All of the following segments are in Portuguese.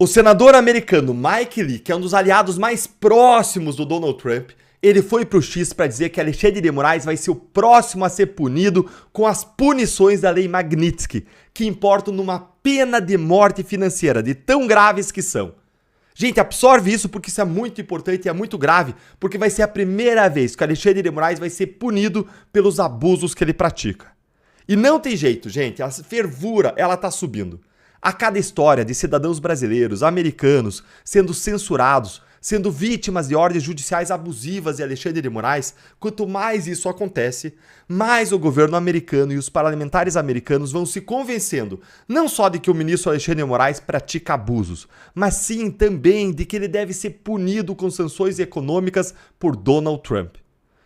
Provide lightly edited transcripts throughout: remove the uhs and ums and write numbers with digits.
O senador americano Mike Lee, que é um dos aliados mais próximos do Donald Trump, ele foi pro X para dizer que Alexandre de Moraes vai ser o próximo a ser punido com as punições da Lei Magnitsky, que importam numa pena de morte financeira, de tão graves que são. Gente, absorve isso porque isso é muito importante e é muito grave, porque vai ser a primeira vez que Alexandre de Moraes vai ser punido pelos abusos que ele pratica. E não tem jeito, gente, a fervura, ela tá subindo. A cada história de cidadãos brasileiros, americanos, sendo censurados, sendo vítimas de ordens judiciais abusivas de Alexandre de Moraes, quanto mais isso acontece, mais o governo americano e os parlamentares americanos vão se convencendo, não só de que o ministro Alexandre de Moraes pratica abusos, mas sim também de que ele deve ser punido com sanções econômicas por Donald Trump.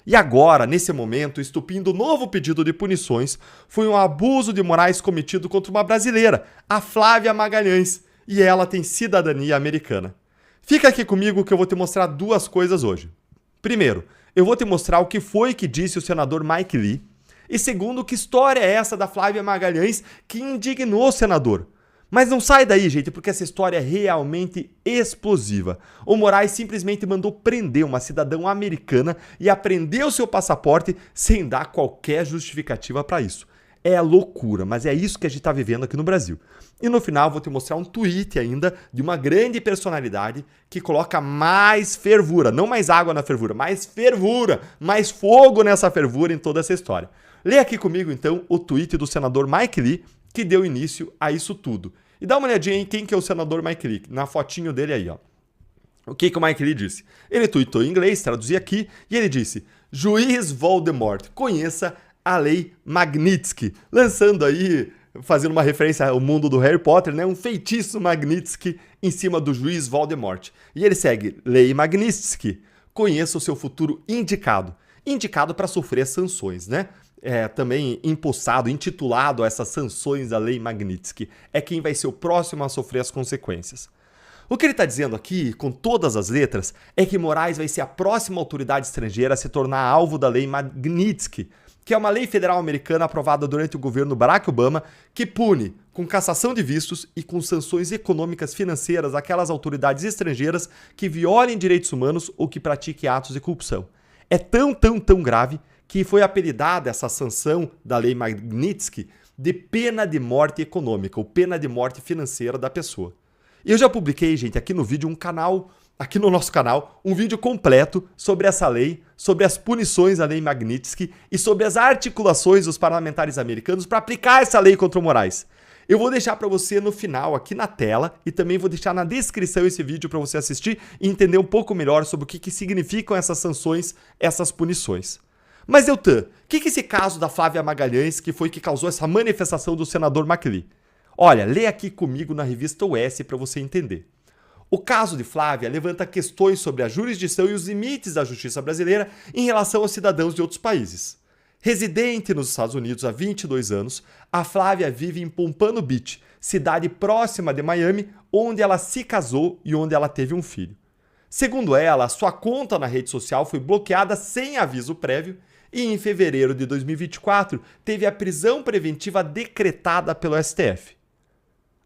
E agora, nesse momento, estupindo o novo pedido de punições, foi um abuso de Moraes cometido contra uma brasileira, a Flávia Magalhães, e ela tem cidadania americana. Fica aqui comigo que eu vou te mostrar duas coisas hoje. Primeiro, eu vou te mostrar o que foi que disse o senador Mike Lee, e segundo, que história é essa da Flávia Magalhães que indignou o senador. Mas não sai daí, gente, porque essa história é realmente explosiva. O Moraes simplesmente mandou prender uma cidadã americana e apreendeu seu passaporte sem dar qualquer justificativa para isso. É loucura, mas é isso que a gente está vivendo aqui no Brasil. E no final vou te mostrar um tweet ainda de uma grande personalidade que coloca mais fervura, não mais água na fervura, mais fervura, mais fogo nessa fervura em toda essa história. Lê aqui comigo então o tweet do senador Mike Lee, que deu início a isso tudo. E dá uma olhadinha em quem que é o senador Mike Lee, na fotinho dele aí, ó. O que que o Mike Lee disse? Ele tweetou em inglês, traduzi aqui, e ele disse: Juiz Voldemort, conheça a Lei Magnitsky. Lançando aí, fazendo uma referência ao mundo do Harry Potter, né? Um feitiço Magnitsky em cima do Juiz Voldemort. E ele segue: Lei Magnitsky, conheça o seu futuro indicado. Indicado para sofrer sanções, né? Também empossado, intitulado a essas sanções da Lei Magnitsky, é quem vai ser o próximo a sofrer as consequências. O que ele está dizendo aqui, com todas as letras, é que Moraes vai ser a próxima autoridade estrangeira a se tornar alvo da Lei Magnitsky, que é uma lei federal americana aprovada durante o governo Barack Obama, que pune com cassação de vistos e com sanções econômicas financeiras aquelas autoridades estrangeiras que violem direitos humanos ou que pratiquem atos de corrupção. É tão grave que foi apelidada essa sanção da Lei Magnitsky de pena de morte econômica, ou pena de morte financeira da pessoa. Eu já publiquei, gente, aqui no vídeo aqui no nosso canal, um vídeo completo sobre essa lei, sobre as punições da Lei Magnitsky e sobre as articulações dos parlamentares americanos para aplicar essa lei contra o Moraes. Eu vou deixar para você no final, aqui na tela, e também vou deixar na descrição esse vídeo para você assistir e entender um pouco melhor sobre o que significam essas sanções, essas punições. Mas, Deltan, o que esse caso da Flávia Magalhães que foi que causou essa manifestação do senador Mike Lee? Olha, lê aqui comigo na revista US para você entender. O caso de Flávia levanta questões sobre a jurisdição e os limites da justiça brasileira em relação aos cidadãos de outros países. Residente nos Estados Unidos há 22 anos, a Flávia vive em Pompano Beach, cidade próxima de Miami, onde ela se casou e onde ela teve um filho. Segundo ela, sua conta na rede social foi bloqueada sem aviso prévio e em fevereiro de 2024 teve a prisão preventiva decretada pelo STF.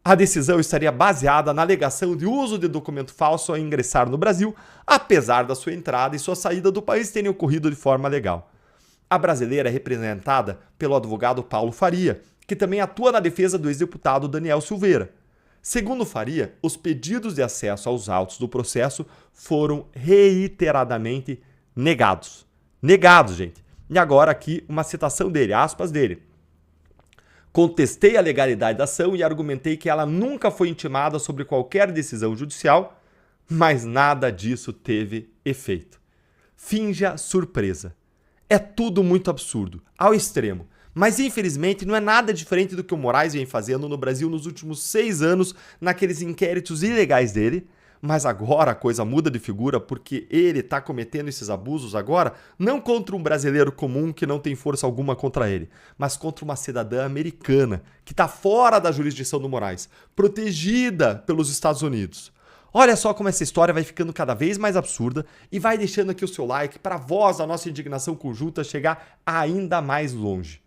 A decisão estaria baseada na alegação de uso de documento falso ao ingressar no Brasil, apesar da sua entrada e sua saída do país terem ocorrido de forma legal. A brasileira é representada pelo advogado Paulo Faria, que também atua na defesa do ex-deputado Daniel Silveira. Segundo Faria, os pedidos de acesso aos autos do processo foram reiteradamente negados. Negados, gente. E agora aqui uma citação dele, aspas dele. Contestei a legalidade da ação e argumentei que ela nunca foi intimada sobre qualquer decisão judicial, mas nada disso teve efeito. Finja surpresa. É tudo muito absurdo, ao extremo. Mas infelizmente não é nada diferente do que o Moraes vem fazendo no Brasil nos últimos 6 anos, naqueles inquéritos ilegais dele. Mas agora a coisa muda de figura porque ele está cometendo esses abusos agora não contra um brasileiro comum que não tem força alguma contra ele, mas contra uma cidadã americana que está fora da jurisdição do Moraes, protegida pelos Estados Unidos. Olha só como essa história vai ficando cada vez mais absurda e vai deixando aqui o seu like para a voz da nossa indignação conjunta chegar ainda mais longe.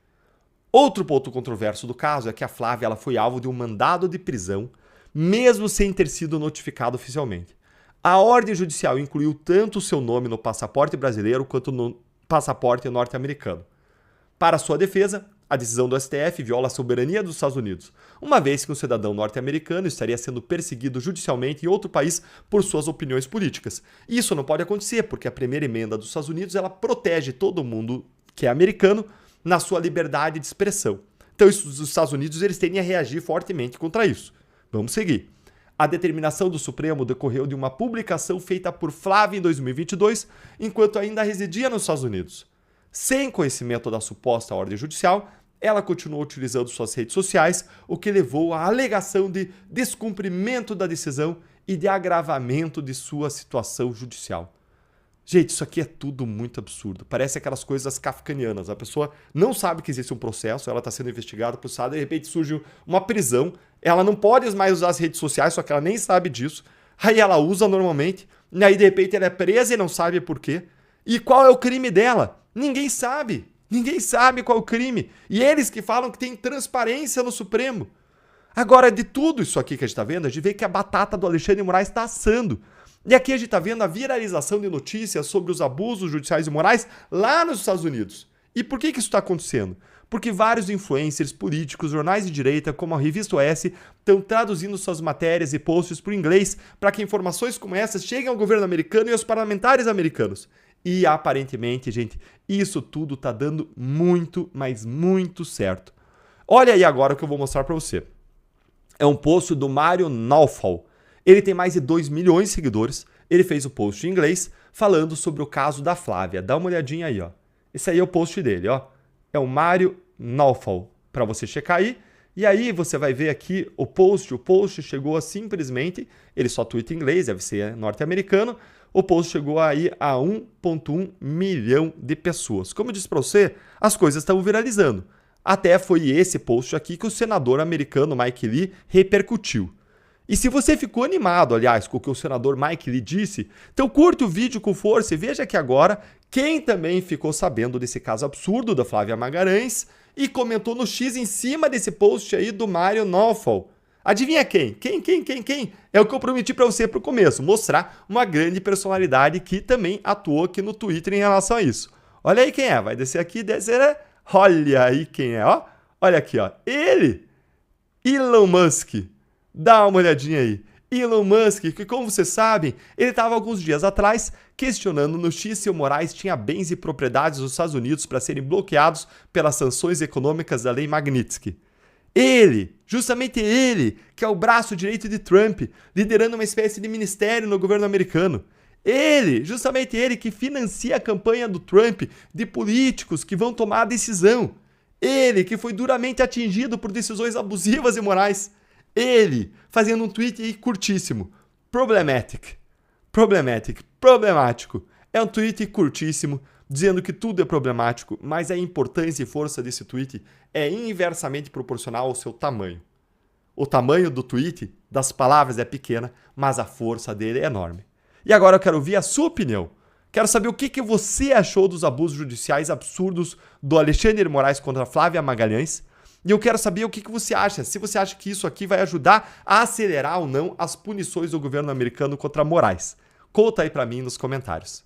Outro ponto controverso do caso é que a Flávia ela foi alvo de um mandado de prisão mesmo sem ter sido notificado oficialmente. A ordem judicial incluiu tanto o seu nome no passaporte brasileiro quanto no passaporte norte-americano. Para sua defesa, a decisão do STF viola a soberania dos Estados Unidos, uma vez que um cidadão norte-americano estaria sendo perseguido judicialmente em outro país por suas opiniões políticas. Isso não pode acontecer, porque a primeira emenda dos Estados Unidos ela protege todo mundo que é americano na sua liberdade de expressão. Então, os Estados Unidos eles tendem a reagir fortemente contra isso. Vamos seguir. A determinação do Supremo decorreu de uma publicação feita por Flávia em 2022, enquanto ainda residia nos Estados Unidos. Sem conhecimento da suposta ordem judicial, ela continuou utilizando suas redes sociais, o que levou à alegação de descumprimento da decisão e de agravamento de sua situação judicial. Gente, isso aqui é tudo muito absurdo. Parece aquelas coisas kafkanianas. A pessoa não sabe que existe um processo, ela está sendo investigada por Estado, de repente surge uma prisão, ela não pode mais usar as redes sociais, só que ela nem sabe disso. Aí ela usa normalmente, e aí de repente ela é presa e não sabe por quê. E qual é o crime dela? Ninguém sabe. Ninguém sabe qual é o crime. E eles que falam que tem transparência no Supremo. Agora, de tudo isso aqui que a gente está vendo, a gente vê que a batata do Alexandre de Moraes está assando. E aqui a gente está vendo a viralização de notícias sobre os abusos judiciais e morais lá nos Estados Unidos. E por que isso está acontecendo? Porque vários influencers, políticos, jornais de direita, como a Revista OS, estão traduzindo suas matérias e posts para o inglês para que informações como essas cheguem ao governo americano e aos parlamentares americanos. E aparentemente, gente, isso tudo está dando muito, mas muito certo. Olha aí agora o que eu vou mostrar para você. É um post do Mário Naufal. Ele tem mais de 2 milhões de seguidores. Ele fez o post em inglês falando sobre o caso da Flávia. Dá uma olhadinha aí, ó. Esse aí é o post dele, ó. É o Mário Naufal, para você checar aí. E aí você vai ver aqui o post. O post chegou a simplesmente, ele só tuita em inglês, deve ser norte-americano. O post chegou aí a 1,1 milhão de pessoas. Como eu disse para você, as coisas estão viralizando. Até foi esse post aqui que o senador americano Mike Lee repercutiu. E se você ficou animado, aliás, com o que o senador Mike Lee disse, então curte o vídeo com força e veja aqui agora quem também ficou sabendo desse caso absurdo da Flávia Magalhães e comentou no X em cima desse post aí do Mário Naufal. Adivinha quem? Quem? É o que eu prometi para você para o começo, mostrar uma grande personalidade que também atuou aqui no Twitter em relação a isso. Olha aí quem é, vai descer aqui, descer, olha aí quem é, ó. Olha aqui, ó, ele, Elon Musk. Dá uma olhadinha aí. Elon Musk, que como vocês sabem, ele estava alguns dias atrás questionando no X se o Moraes tinha bens e propriedades dos Estados Unidos para serem bloqueados pelas sanções econômicas da Lei Magnitsky. Ele, justamente ele, que é o braço direito de Trump, liderando uma espécie de ministério no governo americano. Ele, justamente ele que financia a campanha do Trump de políticos que vão tomar a decisão. Ele que foi duramente atingido por decisões abusivas e morais. Ele fazendo um tweet aí curtíssimo. Problemático. É um tweet curtíssimo, dizendo que tudo é problemático, mas a importância e força desse tweet é inversamente proporcional ao seu tamanho. O tamanho do tweet, das palavras, é pequena, mas a força dele é enorme. E agora eu quero ouvir a sua opinião. Quero saber o que você achou dos abusos judiciais absurdos do Alexandre de Moraes contra Flávia Magalhães. E eu quero saber o que você acha, se você acha que isso aqui vai ajudar a acelerar ou não as punições do governo americano contra Moraes. Conta aí pra mim nos comentários.